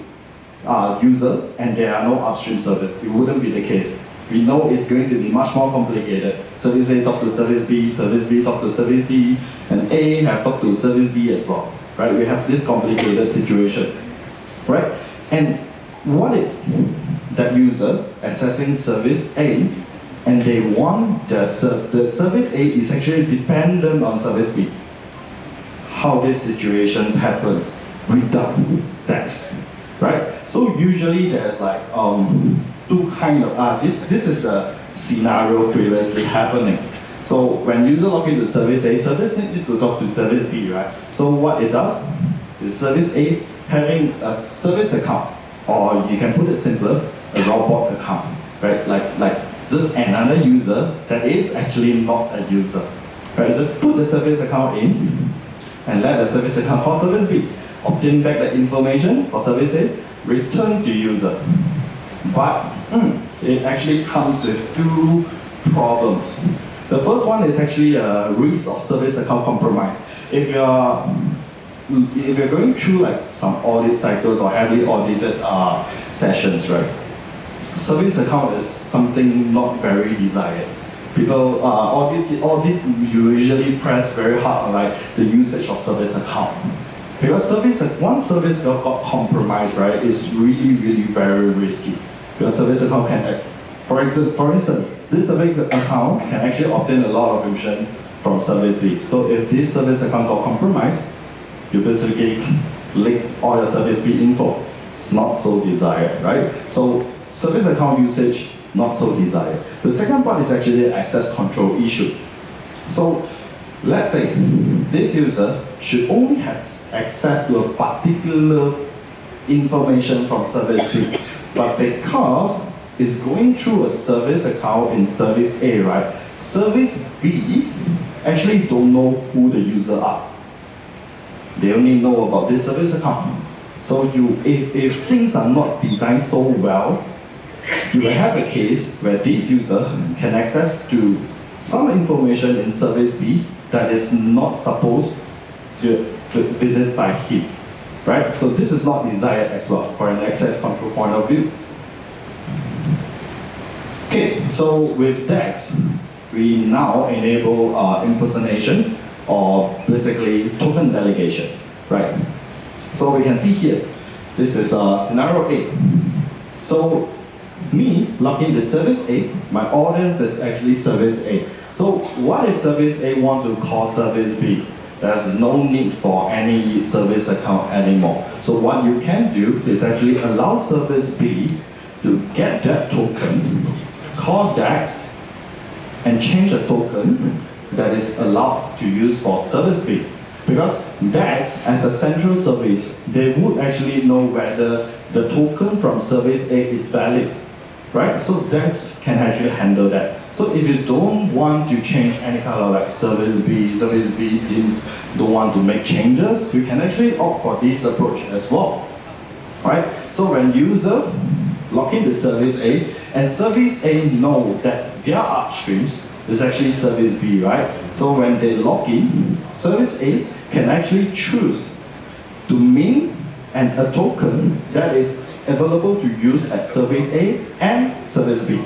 [SPEAKER 5] user and there are no upstream service. It wouldn't be the case. We know it's going to be much more complicated. Service A talk to service B talk to service C, and A have talked to service D as well, right? We have this complicated situation, right? And what if that user accessing service A and they want the service A is actually dependent on service B? How these situations happens without DAX, right? So usually there's like two kind of this is the scenario previously happening. So when user log into service A, service need to talk to service B, right? So what it does is service A having a service account, or you can put it simpler, a robot account, right? Like just another user that is actually not a user, right? Just put the service account in and let the service account for service B obtain back the information for service A, return to user. But it actually comes with two problems. The first one is actually a risk of service account compromise. If you're going through like some audit cycles or heavily audited sessions, right? Service account is something not very desired. People audit usually press very hard on like the usage of service account. Because once service got compromised, right, it's really very risky. Because service account can, for instance, this service account can actually obtain a lot of information from service B. So if this service account got compromised, you basically leak all your service B info. It's not so desired, right? So service account usage, not so desired. The second part is actually access control issue. So let's say this user should only have access to a particular information from service B. But because it's going through a service account in service A, right? Service B actually don't know who the user are. They only know about this service account. So if things are not designed so well, you will have a case where this user can access to some information in service B that is not supposed to visit by him, right? So this is not desired as well for an access control point of view. Okay, so with DEX, we now enable impersonation or basically token delegation, right? So we can see here, this is scenario A. So me logging to service A, my audience is actually service A. So what if service A want to call service B? There's no need for any service account anymore. So what you can do is actually allow service B to get that token, call DEX, and change the token that is allowed to use for service B. Because DEX, as a central service, they would actually know whether the token from service A is valid, right? So DEX can actually handle that. So if you don't want to change any kind of like service B teams don't want to make changes, you can actually opt for this approach as well, right? So when user log into service A, and service A know that their upstreams is actually service B, right? So when they log in, service A can actually choose to mint a token that is available to use at service A and service B.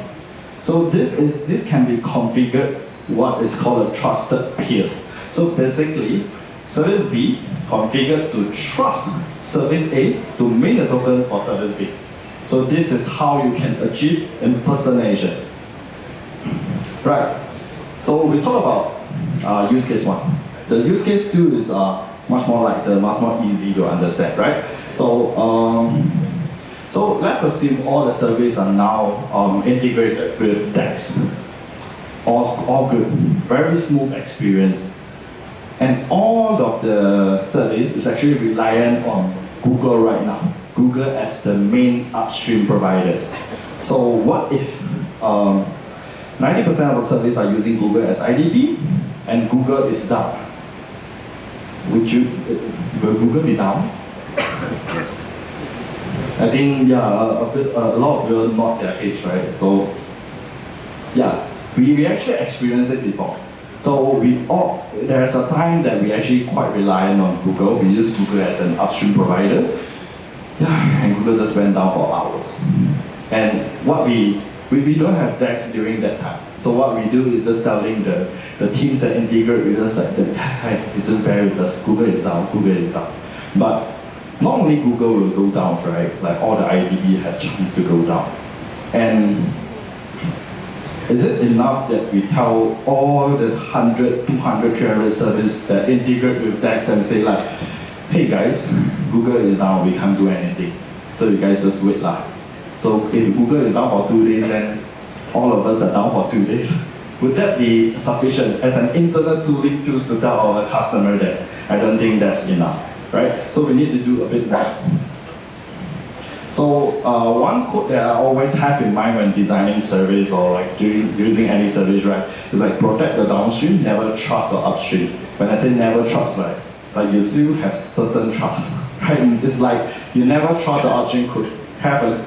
[SPEAKER 5] So this can be configured what is called a trusted peers. So basically, service B configured to trust service A to mint a token for service B. So this is how you can achieve impersonation. Right. So we talk about use case 1. The use case 2 is much more easy to understand, right? So let's assume all the services are now integrated with DEX. All good, very smooth experience. And all of the service is actually reliant on Google right now. Google as the main upstream providers. So what if 90% of the services are using Google as IDP and Google is down? Will Google be down? I think a lot of you not their age, right? So yeah, we actually experienced it before. So there's a time that we actually quite reliant on Google. We use Google as an upstream provider. Yeah, and Google just went down for hours. And what we don't have DEX during that time. So what we do is just telling the teams that integrate with us like, it's just bear with us. Google is down, Google is down. But not only Google will go down, right? Like all the IDB have chance to go down. And is it enough that we tell all the 100, 200, 300 services that integrate with DEX and say like, hey guys, Google is down, we can't do anything. So you guys just wait lah. So if Google is down for 2 days, then all of us are down for 2 days. Would that be sufficient as an internal tooling tools to tell our customer that? I don't think that's enough. Right? So we need to do a bit more. So one quote that I always have in mind when designing service or like using any service, right, is like protect the downstream, never trust the upstream. When I say never trust, right, like you still have certain trust, right? It's like you never trust the upstream could have a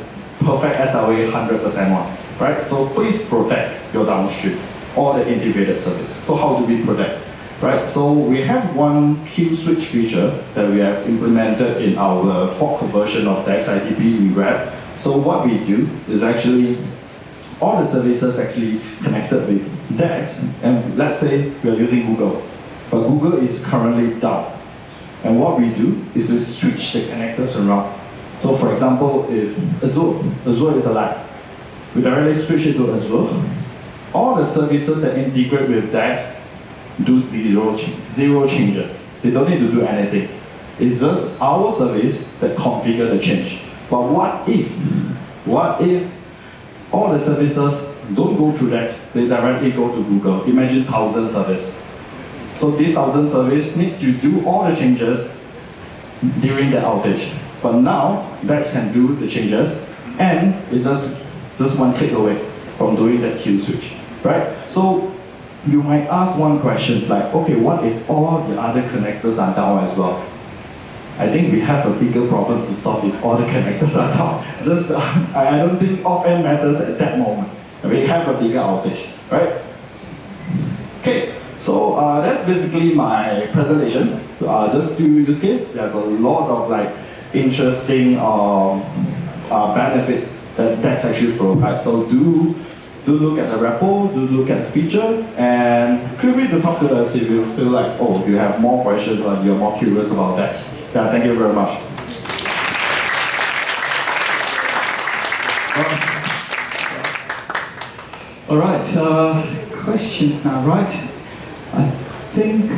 [SPEAKER 5] perfect SLA 100% one, right? So please protect your downstream or the integrated service. So how do we protect? Right, so we have one kill switch feature that we have implemented in our fork version of DEX IDP in Grab. So what we do is actually all the services actually connected with DEX, and let's say we are using Google, but Google is currently down. And what we do is we switch the connectors around. So for example, if Azure is alive, we directly switch it to Azure. All the services that integrate with DEX do zero changes. They don't need to do anything. It's just our service that configure the change. But what if all the services don't go through that, they directly go to Google? Imagine 1,000 services. So these 1,000 services need to do all the changes during the outage. But now, DEX can do the changes, and it's just one click away from doing that kill switch, right? So you might ask one question, it's like, okay, what if all the other connectors are down as well? I think we have a bigger problem to solve if all the connectors are down. Just, I don't think off-end matters at that moment. We have a bigger outage, right? Okay, so that's basically my presentation. Just two use case. There's a lot of like interesting benefits that DEX actually provides. So do look at the repo, do look at the feature, and feel free to talk to us if you feel like, oh, you have more questions or you're more curious about DEX. Yeah, thank you very much.
[SPEAKER 1] All right, questions now, right? I think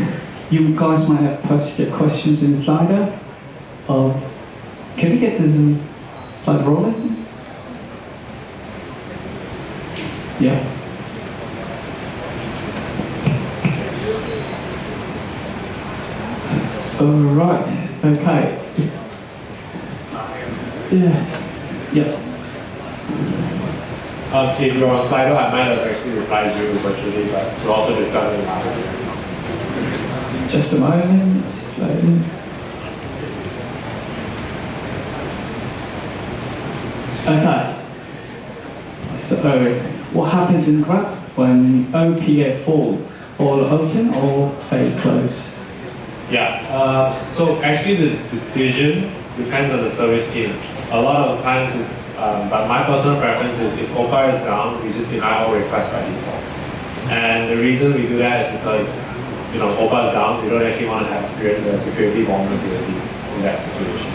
[SPEAKER 1] you guys might have posted questions in the slider. Can we get the slide rolling? Yeah. All right. Okay. Yeah.
[SPEAKER 2] If you're on Slido, I might have actually replied you virtually, but we're also discussing live.
[SPEAKER 1] Just a moment. Slide. Okay. So, what happens in graph when OPA fall open or fail close?
[SPEAKER 2] Yeah, so actually the decision depends on the service team. A lot of times, but my personal preference is if OPA is down, we just deny all requests by default. And the reason we do that is because, OPA is down, we don't actually want to have experience a security vulnerability in that situation.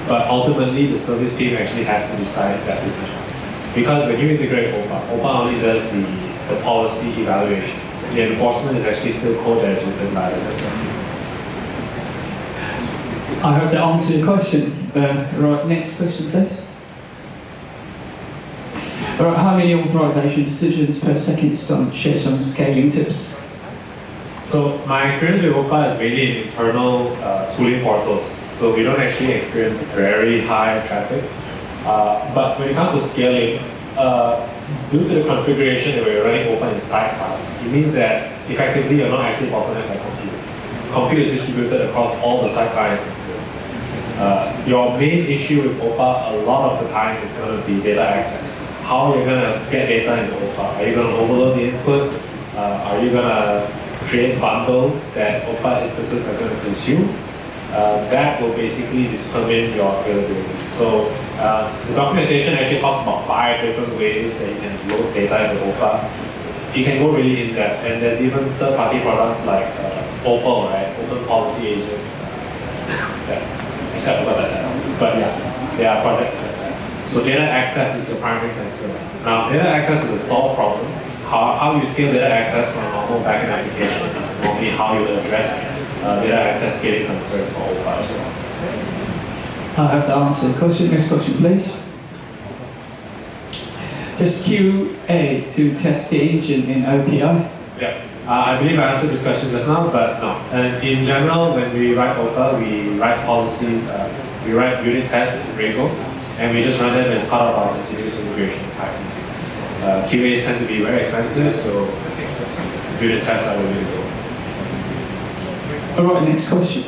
[SPEAKER 2] But ultimately, the service team actually has to decide that decision. Because when you integrate OPA only does the policy evaluation. The enforcement is actually still code that is written by the service team.
[SPEAKER 1] I hope that answers your question. Right, next question, please. All right, how many authorization decisions per second? Share some scaling tips.
[SPEAKER 2] So my experience with OPA is mainly in internal tooling portals. So we don't actually experience very high traffic. But when it comes to scaling, due to the configuration that we're running OPA in sidecars, it means that effectively you're not actually bottlenecked by compute. Compute is distributed across all the sidecar instances. Your main issue with OPA a lot of the time is going to be data access. How you're going to get data into OPA. Are you going to overload the input? Are you going to create bundles that OPA instances are going to consume? That will basically determine your scalability. So the documentation actually talks about 5 different ways that you can load data into OPA. You can go really in depth, and there's even third-party products like Opal, right? Open Policy Agent. Actually, I forgot that. But yeah, there are projects like that. So data access is your primary concern. Now, data access is a solved problem. How you scale data access from a normal backend application is normally how you address data access scaling concerns for OPA as well.
[SPEAKER 1] I have to answer the question. Next question, please. Does QA to test the engine in OPI?
[SPEAKER 2] Yeah, I believe I answered this question just now, but no. In general, when we write OPA, we write policies, we write unit tests in Rego, and we just run them as part of our continuous integration pipeline. QAs tend to be very expensive, so unit tests are the way to go.
[SPEAKER 1] All right, next question.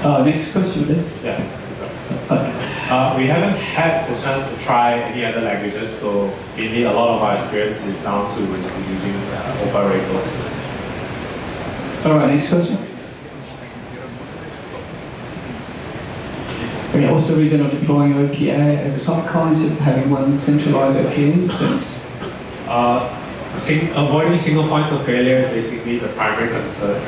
[SPEAKER 1] Next question, please.
[SPEAKER 2] Yeah.
[SPEAKER 1] Okay.
[SPEAKER 2] We haven't had the chance to try any other languages, so mainly a lot of our experience is down to using OPA Rego.
[SPEAKER 1] All right, next question. Okay, what's the reason of deploying OPA as a sidecar instead of having one centralized OPA instance?
[SPEAKER 2] Avoiding single points of failure is basically the primary concern.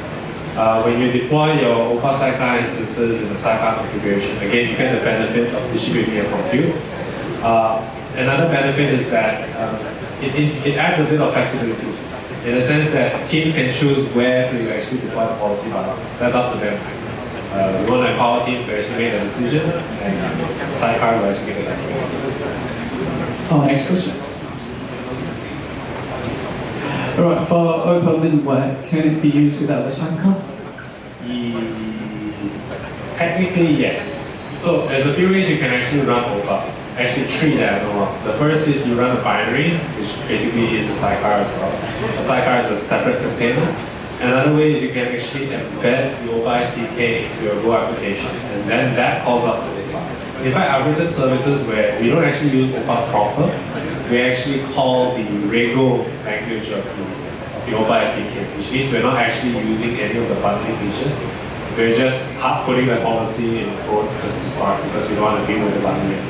[SPEAKER 2] When you deploy your OPA sidecar instances in the sidecar configuration, again, you get the benefit of distributing your compute. Another benefit is that it adds a bit of flexibility in the sense that teams can choose where to actually deploy the policy balance. That's up to them. We want to empower teams to actually make a decision, and sidecars are actually getting that.
[SPEAKER 1] Oh, next question. All right, for OPA middleware, can it be used without the sidecar?
[SPEAKER 2] Technically, yes. So there's a few ways you can actually run OPA. Actually, three that I know of. The first is you run a binary, which basically is a sidecar as well. A sidecar is a separate container. Another way is you can actually embed the OPA SDK into your Go application, and then that calls out to OPA. In fact, I've written services where we don't actually use OPA proper. We actually call the Rego language of the OPA SDK, which means we're not actually using any of the bundling features. We're just hard coding the policy in code just to start because we don't want to deal with the bundling.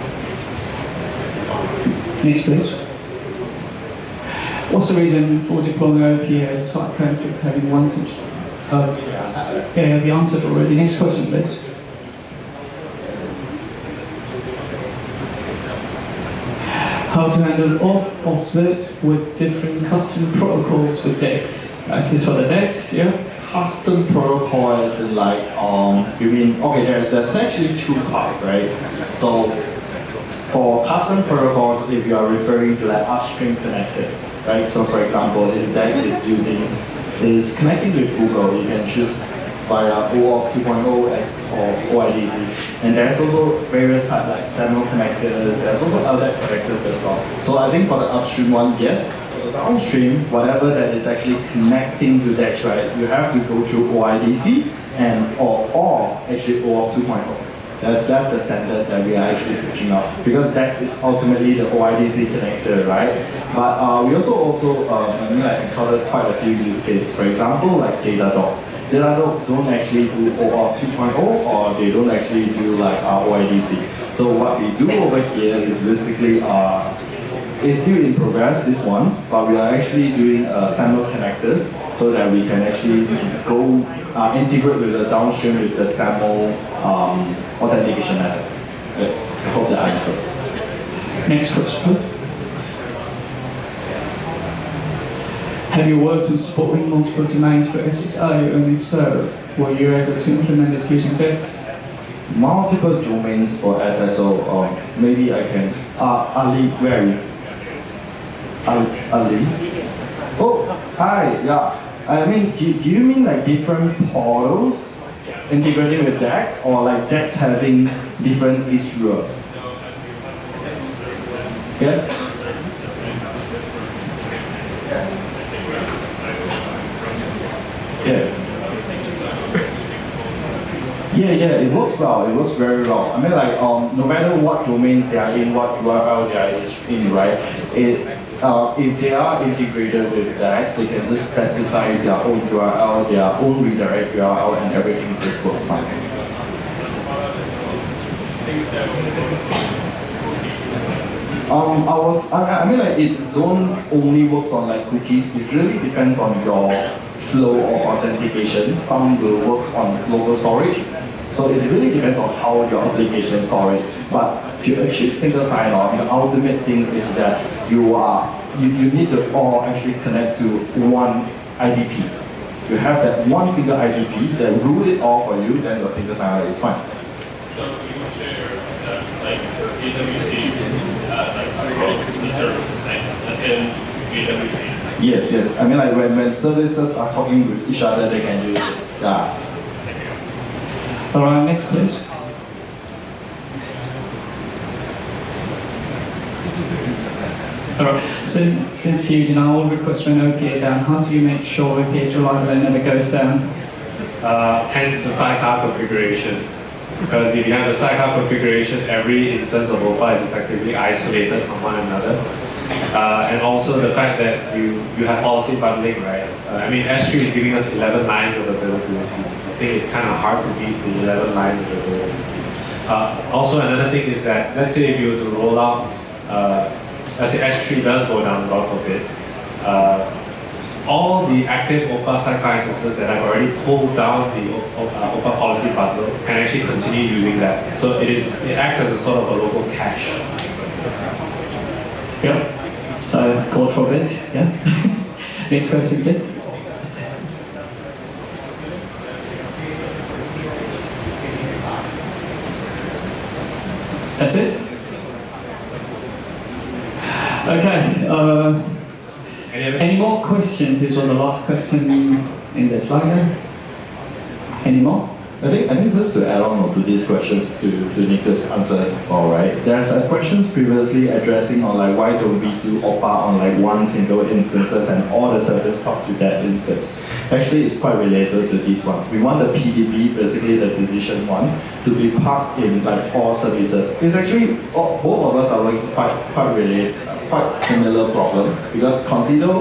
[SPEAKER 1] Next, please. What's the reason for deploying OPA as a sidecar instead of having one switch? Yeah, we answered already. Next question, please. How to handle off-offset with different custom protocols with DEX. This for the DEX, yeah?
[SPEAKER 5] Custom protocol is like you mean okay? There's actually two parts, right? So for custom protocols, if you are referring to like upstream connectors, right? So for example, if DEX is connecting with Google, you can choose via OAuth 2.0 or OIDC. And there's also various types like SAML connectors, there's also LDAP connectors as well. So I think for the upstream one, yes. For the downstream, whatever that is actually connecting to DEX, right, you have to go through OIDC and or actually OAuth 2.0. That's the standard that we are actually pushing out because DEX is ultimately the OIDC connector, right? But we also encountered quite a few use cases. For example, like Datadog. Datadog don't actually do OAuth 2.0 or they don't actually do like OIDC. So what we do over here is basically it's still in progress, this one, but we are actually doing SAML connectors so that we can actually go integrate with the downstream with the SAML authentication method. I hope that answers.
[SPEAKER 1] Next question. Have you worked on supporting multiple domains for SSO, and if so, were you able to implement it using DEX?
[SPEAKER 5] Multiple domains for SSO, maybe I can, Ali, where are you? Ali? Oh, hi, yeah. I mean, do you mean like different portals integrating with DEX, or like DEX having different issuer? Yeah? Yeah, it works well. It works very well. I mean, like, no matter what domains they are in, what URL they are in, right? If they are integrated with DEX, they can just specify their own URL, their own redirect URL, and everything just works fine. I mean, like, it don't only works on like cookies. It really depends on your flow of authentication. Some will work on local storage. So it really depends on how your application store it. But to achieve single sign-on, the ultimate thing is that you need to all actually connect to one IDP. You have that one single IDP that root it all for you, then your single sign-on is fine.
[SPEAKER 6] So you share like AWT across the services, like let's say AWT.
[SPEAKER 5] Yes. I mean, like when services are talking with each other, they can use it. Yeah.
[SPEAKER 1] All right, next please. All right, so since you deny all requests for an OPA down, how do you make sure OPA is reliable and never goes down?
[SPEAKER 2] Hence the sidecar configuration. Because if you have the sidecar configuration, every instance of OPA is effectively isolated from one another. And also the fact that you have policy bundling, right? I mean, S3 is giving us 11 lines of availability. I think it's kind of hard to beat the 11 lines of availability. Also, another thing is that, let's say if you were to roll out, let's say S3 does go down, God forbid, all the active OPA sidecar instances that I've already pulled down the OPA policy bundle can actually continue using that. So it acts as a sort of a local cache.
[SPEAKER 1] Yep. So, God forbid, yeah. Next question, please. That's it? Okay. Any more questions? This was the last question in the slide. anymore?
[SPEAKER 5] I think just to add on to these questions to Nicholas' answer, all right. There's questions previously addressing on like why don't we do OPA on like one single instances and all the servers talk to that instance. Actually, it's quite related to this one. We want the PDB, basically the decision one, to be parked in like all services. It's actually both of us are like quite related, quite similar problem because consider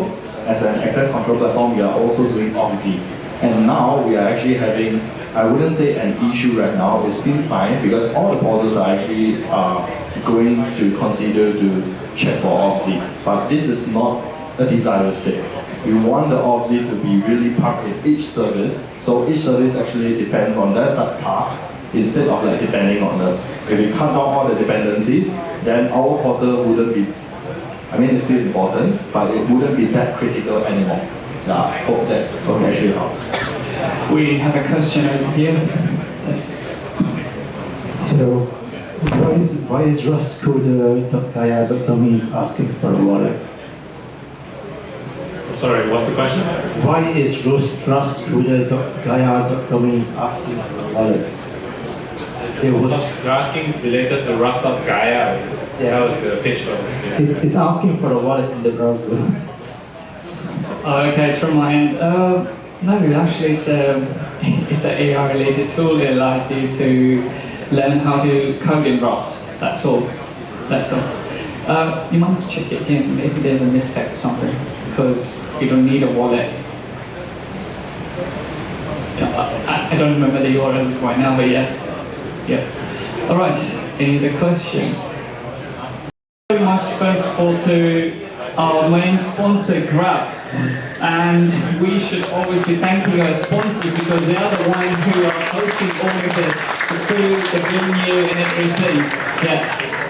[SPEAKER 5] as an access control platform, we are also doing OPZ, and now we are actually having, I wouldn't say an issue right now, it's still fine because all the portals are actually going to consider to check for OPZ. But this is not a desired state. We want the OPZ to be really parked in each service, so each service actually depends on that subpart instead of like depending on us. If we cut down all the dependencies, then our portal wouldn't be, I mean it's still important, but it wouldn't be that critical anymore. Yeah, I hope that will actually help.
[SPEAKER 1] We have a question over here.
[SPEAKER 7] Hello. Why is rustcoder.gaia.dummy is asking for a wallet?
[SPEAKER 2] Sorry, what's the question?
[SPEAKER 7] Why is rustcoder.gaia.dummy is asking for a wallet? They would.
[SPEAKER 2] You're asking related to Rust.Gaia.
[SPEAKER 7] Yeah.
[SPEAKER 2] That was the pitch for this. Yeah.
[SPEAKER 7] It's asking for a wallet in the browser.
[SPEAKER 1] Okay, it's from my end. No, actually, it's an AI-related tool. It allows you to learn how to code in Rust. That's all. You might have to check it again. Maybe there's a mistake or something because you don't need a wallet. Yeah, I don't remember the URL right now, but yeah. All right. Any other questions? Very much first of all to our main sponsor, Grab. And we should always be thanking our sponsors because they are the ones who are hosting all of this, the food, the venue, and everything. Yeah.